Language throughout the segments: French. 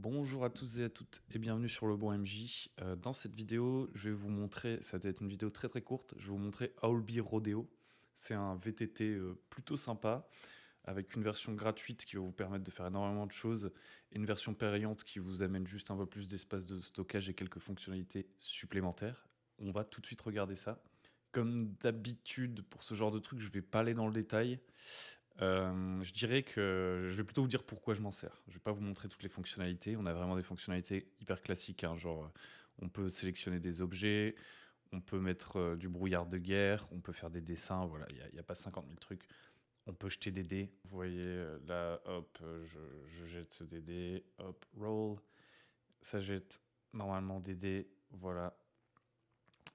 Bonjour à tous et à toutes et bienvenue sur Le Bon MJ. Dans cette vidéo, je vais vous montrer, ça va être une vidéo très courte, je vais vous montrer Owlbee Rodeo. C'est un VTT plutôt sympa, avec une version gratuite qui va vous permettre de faire énormément de choses, et une version payante qui vous amène juste un peu plus d'espace de stockage et quelques fonctionnalités supplémentaires. On va tout de suite regarder ça. Comme d'habitude, pour ce genre de truc, je ne vais pas aller dans le détail. Je dirais que je vais plutôt vous dire pourquoi je m'en sers. Je vais pas vous montrer toutes les fonctionnalités. On a vraiment des fonctionnalités hyper classiques, hein, genre, on peut sélectionner des objets, on peut mettre, du brouillard de guerre, on peut faire des dessins, voilà, il y a pas 50 000 trucs. On peut jeter des dés. Vous voyez, là, hop, je jette des dés, hop, roll. Ça jette normalement des dés, voilà.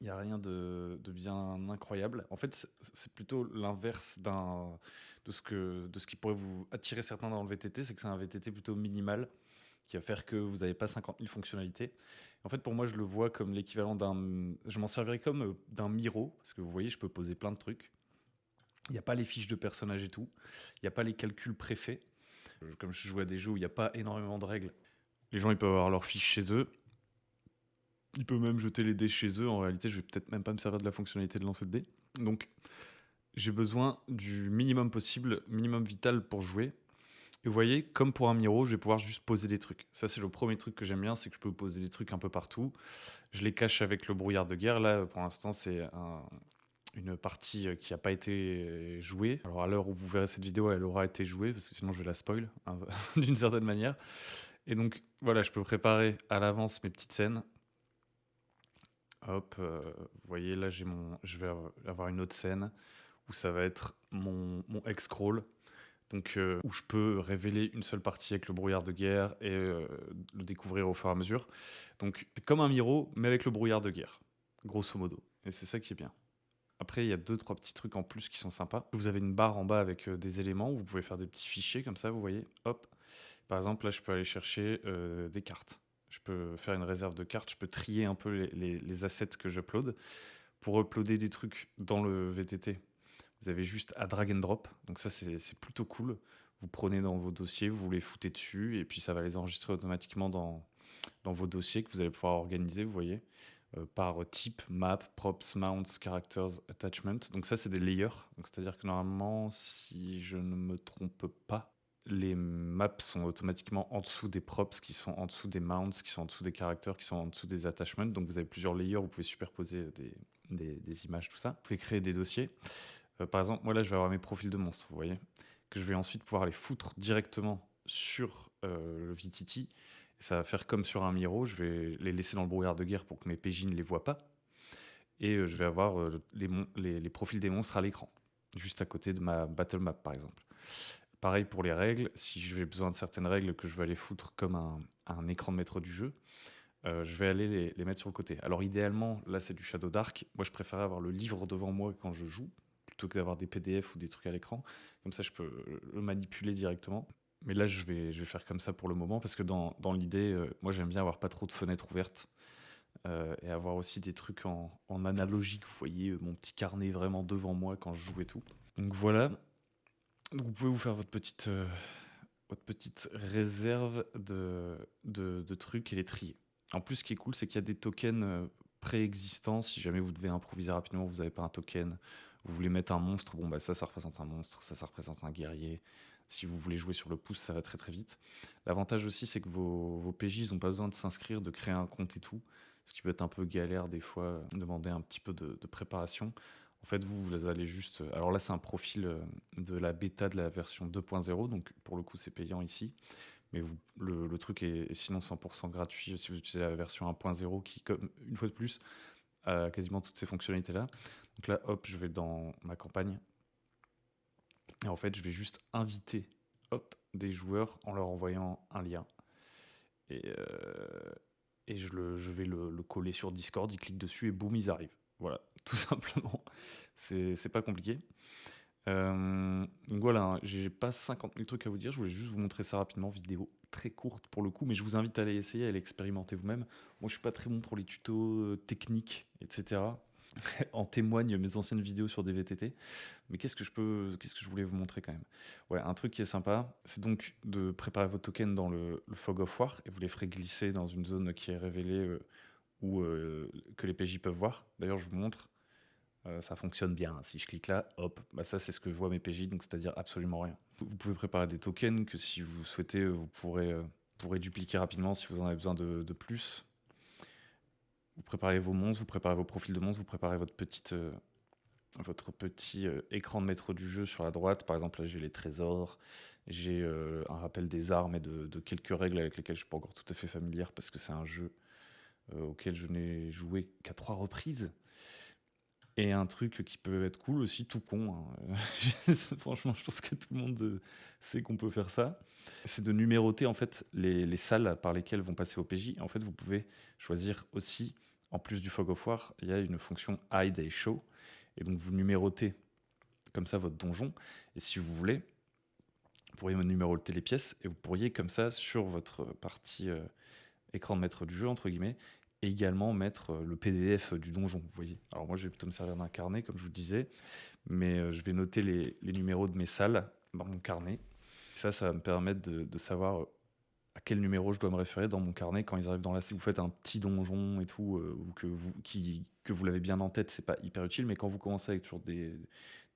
Il y a rien de bien incroyable. En fait, c'est plutôt l'inverse de ce qui pourrait vous attirer certains dans le VTT, c'est que c'est un VTT plutôt minimal, qui va faire que vous n'avez pas 50 000 fonctionnalités. En fait, pour moi, je le vois comme l'équivalent d'un... Je m'en servirais comme d'un Miro, parce que vous voyez, je peux poser plein de trucs. Il n'y a pas les fiches de personnages et tout. Il n'y a pas les calculs préfaits. Comme je joue à des jeux où il n'y a pas énormément de règles, les gens ils peuvent avoir leurs fiches chez eux. Ils peuvent même jeter les dés chez eux. En réalité, je vais peut-être même pas me servir de la fonctionnalité de lancer de dés. Donc, j'ai besoin du minimum possible, minimum vital pour jouer. Et vous voyez, comme pour un Miro, je vais pouvoir juste poser des trucs. Ça, c'est le premier truc que j'aime bien, c'est que je peux poser des trucs un peu partout. Je les cache avec le brouillard de guerre. Là, pour l'instant, c'est une partie qui n'a pas été jouée. Alors, à l'heure où vous verrez cette vidéo, elle aura été jouée, parce que sinon, je vais la spoil, hein, d'une certaine manière. Et donc, voilà, je peux préparer à l'avance mes petites scènes. Hop, vous voyez, là, je vais avoir une autre scène où ça va être mon X-Crawl, donc où je peux révéler une seule partie avec le brouillard de guerre et le découvrir au fur et à mesure. Donc c'est comme un Miro, mais avec le brouillard de guerre, grosso modo. Et c'est ça qui est bien. Après, il y a deux, trois petits trucs en plus qui sont sympas. Vous avez une barre en bas avec des éléments où vous pouvez faire des petits fichiers comme ça, vous voyez. Hop. Par exemple, là, je peux aller chercher des cartes. Je peux faire une réserve de cartes, je peux trier un peu les assets que j'upload. Pour uploader des trucs dans le VTT, vous avez juste à drag and drop. Donc ça, c'est plutôt cool. Vous prenez dans vos dossiers, vous les foutez dessus, et puis ça va les enregistrer automatiquement dans vos dossiers que vous allez pouvoir organiser, vous voyez, par type, map, props, mounts, characters, attachment. Donc ça, c'est des layers. Donc c'est-à-dire que normalement, si je ne me trompe pas, les maps sont automatiquement en dessous des props, qui sont en dessous des mounts, qui sont en dessous des characters, qui sont en dessous des attachments. Donc vous avez plusieurs layers, vous pouvez superposer des images, tout ça. Vous pouvez créer des dossiers. Par exemple, moi là, je vais avoir mes profils de monstres, vous voyez, que je vais ensuite pouvoir les foutre directement sur le VTT. Ça va faire comme sur un Miro, je vais les laisser dans le brouillard de guerre pour que mes PJ ne les voient pas. Et je vais avoir les profils des monstres à l'écran, juste à côté de ma battle map, par exemple. Pareil pour les règles, si j'ai besoin de certaines règles que je vais aller foutre comme un écran de maître du jeu, je vais aller les mettre sur le côté. Alors idéalement, là c'est du Shadow Dark. Moi je préfère avoir le livre devant moi quand je joue, plutôt que d'avoir des PDF ou des trucs à l'écran. Comme ça je peux le manipuler directement. Mais là je vais faire comme ça pour le moment, parce que dans l'idée, moi j'aime bien avoir pas trop de fenêtres ouvertes. Et avoir aussi des trucs en analogique. Vous voyez mon petit carnet vraiment devant moi quand je joue et tout. Donc voilà. Donc vous pouvez vous faire votre petite réserve de trucs et les trier. En plus, ce qui est cool, c'est qu'il y a des tokens préexistants. Si jamais vous devez improviser rapidement, vous n'avez pas un token, vous voulez mettre un monstre, bon bah ça représente un monstre, ça représente un guerrier. Si vous voulez jouer sur le pouce, ça va très vite. L'avantage aussi, c'est que vos PJ, ils n'ont pas besoin de s'inscrire, de créer un compte et tout, ce qui peut être un peu galère des fois, demander un petit peu de préparation. En fait, vous allez juste... Alors là, c'est un profil de la bêta de la version 2.0, donc pour le coup, c'est payant ici. Mais le truc est sinon 100% gratuit si vous utilisez la version 1.0 qui, comme, une fois de plus, a quasiment toutes ces fonctionnalités-là. Donc là, hop, je vais dans ma campagne. Et en fait, je vais juste inviter, hop, des joueurs en leur envoyant un lien. Et, je vais le coller sur Discord, ils cliquent dessus et boum, ils arrivent. Voilà, tout simplement. C'est pas compliqué. Donc voilà, hein, j'ai pas 50 000 trucs à vous dire, je voulais juste vous montrer ça rapidement, vidéo très courte pour le coup, mais je vous invite à aller essayer, à aller expérimenter vous-même. Moi je suis pas très bon pour les tutos techniques, etc. En témoignent mes anciennes vidéos sur des VTT. Mais qu'est-ce que je voulais vous montrer quand même? Ouais, un truc qui est sympa, c'est donc de préparer vos tokens dans le Fog of War et vous les ferez glisser dans une zone qui est révélée ou que les PJ peuvent voir. D'ailleurs, je vous montre, ça fonctionne bien. Si je clique là, hop, bah ça c'est ce que voient mes PJ, donc c'est-à-dire absolument rien. Vous pouvez préparer des tokens que si vous souhaitez, pourrez dupliquer rapidement si vous en avez besoin de plus. Vous préparez vos monstres, vous préparez vos profils de monstres, vous préparez votre petit écran de maître du jeu sur la droite. Par exemple, là, j'ai les trésors, j'ai un rappel des armes et de quelques règles avec lesquelles je suis pas encore tout à fait familière parce que c'est un jeu auquel je n'ai joué qu'à 3 reprises. Et un truc qui peut être cool aussi, tout con, hein. Franchement, je pense que tout le monde sait qu'on peut faire ça. C'est de numéroter en fait les salles par lesquelles vont passer vos PJ. En fait, vous pouvez choisir aussi, en plus du Fog of War, il y a une fonction Hide et Show. Et donc vous numérotez comme ça votre donjon. Et si vous voulez, vous pourriez numéroter les pièces et vous pourriez comme ça sur votre partie écran de maître du jeu, entre guillemets, et également mettre le PDF du donjon, vous voyez. Alors moi, je vais plutôt me servir d'un carnet, comme je vous le disais, mais je vais noter les numéros de mes salles dans mon carnet. Ça va me permettre de savoir à quel numéro je dois me référer dans mon carnet quand ils arrivent dans la... Si vous faites un petit donjon et tout, ou que vous l'avez bien en tête, c'est pas hyper utile, mais quand vous commencez avec toujours des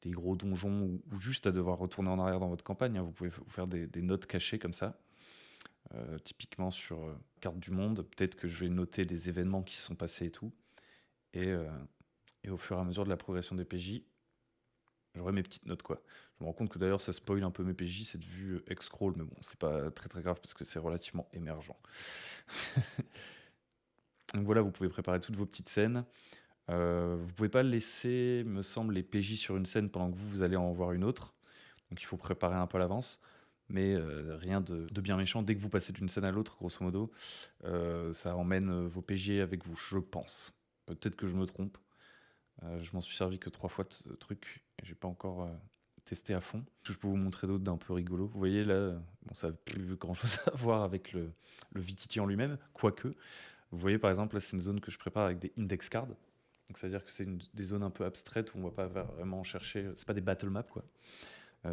gros donjons ou juste à devoir retourner en arrière dans votre campagne, hein, vous pouvez vous faire des notes cachées comme ça. Typiquement sur carte du monde, peut-être que je vais noter les événements qui se sont passés et tout. Et, euh, et au fur et à mesure de la progression des PJ, j'aurai mes petites notes quoi. Je me rends compte que d'ailleurs ça spoil un peu mes PJ, cette vue X-Scroll, mais bon, c'est pas très très grave parce que c'est relativement émergent. Donc voilà, vous pouvez préparer toutes vos petites scènes. Vous pouvez pas laisser, me semble, les PJ sur une scène pendant que vous allez en voir une autre. Donc il faut préparer un peu à l'avance. Mais rien de bien méchant. Dès que vous passez d'une scène à l'autre, grosso modo, ça emmène vos PJ avec vous, je pense. Peut-être que je me trompe. Je m'en suis servi que 3 fois de ce truc. Et j'ai pas encore testé à fond. Je peux vous montrer d'autres d'un peu rigolo. Vous voyez là, bon, ça n'a plus grand-chose à voir avec le VTT en lui-même, quoique. Vous voyez par exemple, là c'est une zone que je prépare avec des index cards. Donc ça veut dire que c'est des zones un peu abstraites où on va pas vraiment chercher. C'est pas des battle maps quoi.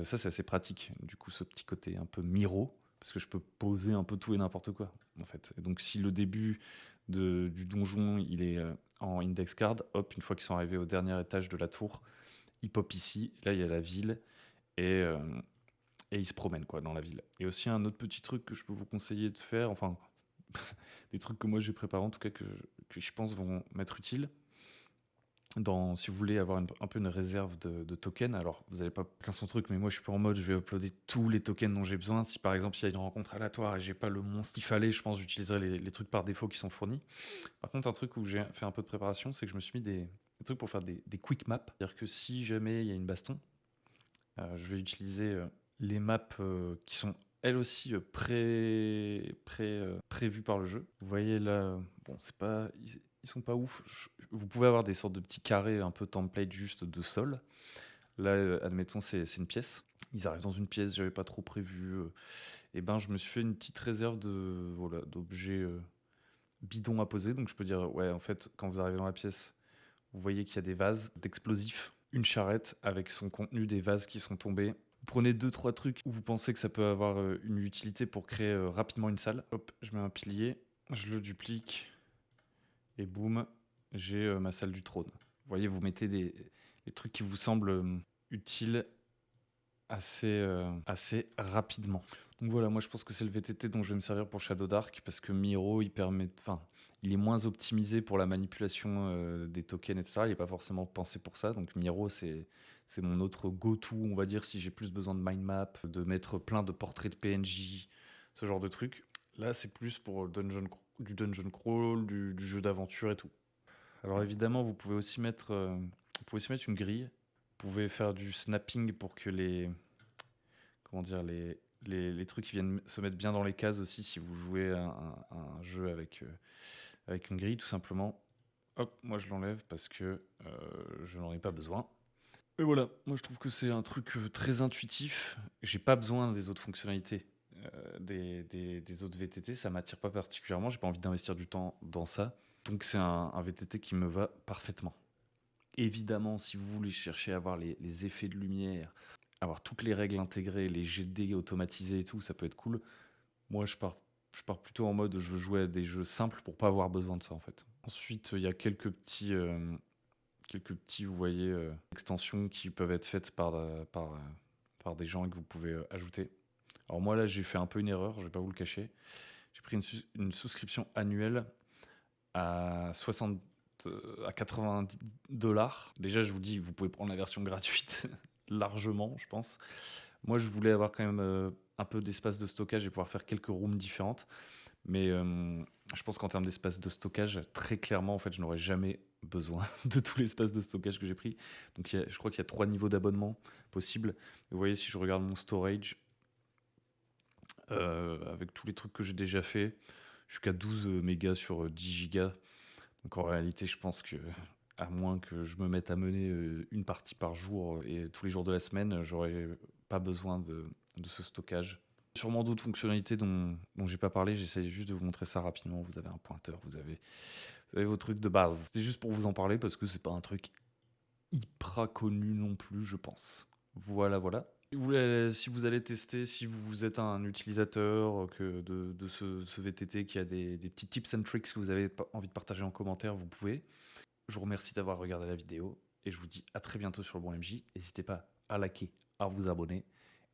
Ça, c'est assez pratique. Du coup, ce petit côté un peu miro, parce que je peux poser un peu tout et n'importe quoi, en fait. Et donc, si le début du donjon, il est en index card, hop, une fois qu'ils sont arrivés au dernier étage de la tour, ils pop ici. Là, il y a la ville et, euh, et ils se promènent quoi dans la ville. Et aussi un autre petit truc que je peux vous conseiller de faire, enfin, des trucs que moi j'ai préparés en tout cas que je pense vont m'être utiles si vous voulez avoir un peu une réserve de tokens, alors vous n'avez pas plein son truc, mais moi je suis pas en mode je vais uploader tous les tokens dont j'ai besoin. Si par exemple il y a une rencontre aléatoire et j'ai pas le monstre qu'il fallait, je pense que j'utiliserai les trucs par défaut qui sont fournis. Par contre, un truc où j'ai fait un peu de préparation, c'est que je me suis mis des trucs pour faire des quick maps. C'est-à-dire que si jamais il y a une baston, je vais utiliser les maps qui sont elles aussi prévues par le jeu. Vous voyez là, bon, c'est pas, ils sont pas ouf. Vous pouvez avoir des sortes de petits carrés un peu template juste de sol. Là, admettons, c'est une pièce. Ils arrivent dans une pièce, j'avais pas trop prévu. Et ben, je me suis fait une petite réserve voilà, d'objets bidons à poser. Donc, je peux dire, ouais, en fait, quand vous arrivez dans la pièce, vous voyez qu'il y a des vases d'explosifs, une charrette avec son contenu des vases qui sont tombés. Vous prenez deux trois trucs où vous pensez que ça peut avoir une utilité pour créer rapidement une salle. Hop, je mets un pilier, je le duplique et boum, j'ai ma salle du trône. Vous voyez, vous mettez des trucs qui vous semblent utiles assez rapidement. Donc voilà, moi je pense que c'est le VTT dont je vais me servir pour Shadow Dark parce que Miro il est moins optimisé pour la manipulation des tokens etc. Il n'est pas forcément pensé pour ça. Donc Miro c'est mon autre go-to, on va dire, si j'ai plus besoin de mind map, de mettre plein de portraits de PNJ, ce genre de trucs. Là c'est plus pour du dungeon crawl, du jeu d'aventure et tout. Alors évidemment vous pouvez aussi mettre une grille. Vous pouvez faire du snapping pour que comment dire, les trucs qui viennent se mettre bien dans les cases aussi si vous jouez un jeu avec une grille tout simplement. Hop, moi je l'enlève parce que je n'en ai pas besoin. Et voilà, moi je trouve que c'est un truc très intuitif. J'ai pas besoin des autres fonctionnalités des autres VTT, ça m'attire pas particulièrement. J'ai pas envie d'investir du temps dans ça. Donc c'est un VTT qui me va parfaitement. Évidemment, si vous voulez chercher à avoir les effets de lumière, avoir toutes les règles intégrées, les jets de dés automatisés et tout, ça peut être cool. Moi, je pars plutôt en mode je veux jouer à des jeux simples pour pas avoir besoin de ça en fait. Ensuite, il y a quelques petits, vous voyez, extensions qui peuvent être faites par des gens et que vous pouvez ajouter. Alors moi là, j'ai fait un peu une erreur, je vais pas vous le cacher. J'ai pris une souscription annuelle à 60, à 90 dollars. Déjà, je vous dis, vous pouvez prendre la version gratuite largement, je pense. Moi, je voulais avoir quand même un peu d'espace de stockage et pouvoir faire quelques rooms différentes. Mais je pense qu'en termes d'espace de stockage, très clairement, en fait, je n'aurais jamais besoin de tout l'espace de stockage que j'ai pris. Donc, je crois qu'il y a 3 niveaux d'abonnement possibles. Vous voyez, si je regarde mon storage, avec tous les trucs que j'ai déjà fait, jusqu'à 12 mégas sur 10 gigas. Donc en réalité, je pense que, à moins que je me mette à mener une partie par jour et tous les jours de la semaine, j'aurais pas besoin de ce stockage. Sûrement d'autres fonctionnalités dont j'ai pas parlé, j'essaie juste de vous montrer ça rapidement. Vous avez un pointeur, vous avez vos trucs de base. C'est juste pour vous en parler parce que c'est pas un truc hyper connu non plus, je pense. Voilà, voilà. Si vous allez tester, si vous êtes un utilisateur de ce VTT qui a des petits tips and tricks que vous avez envie de partager en commentaire, vous pouvez. Je vous remercie d'avoir regardé la vidéo et je vous dis à très bientôt sur le bon MJ. N'hésitez pas à liker, à vous abonner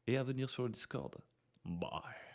et à venir sur le Discord. Bye.